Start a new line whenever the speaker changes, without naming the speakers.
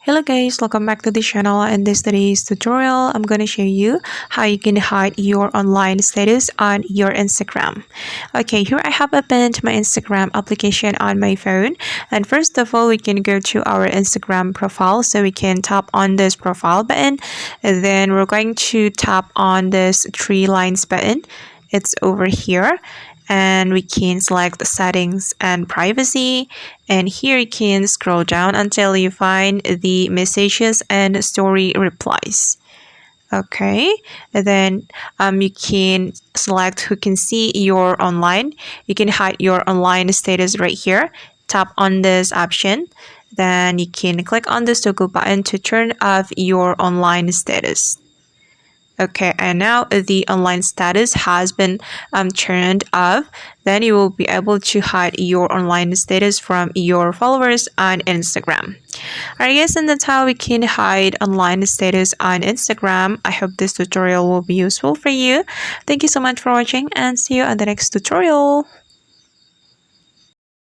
Hello guys, welcome back to the channel. In this today's tutorial, I'm going to show you how you can hide your online status on your Instagram. Okay, here I have opened my Instagram application on my phone. And first of all, we can go to our Instagram profile. So we can tap on this profile button. And then we're going to tap on this three lines button. It's over here. And we can select the settings and privacy, and here you can scroll down until you find the messages and story replies. Okay, and then you can select who can see your online. You can hide your online status right here. Tap on this option, then you can click on this toggle button to turn off your online status. Okay, and now the online status has been turned off. Then you will be able to hide your online status from your followers on Instagram. Alright guys, and that's how we can hide online status on Instagram. I hope this tutorial will be useful for you. Thank you so much for watching and see you on the next tutorial.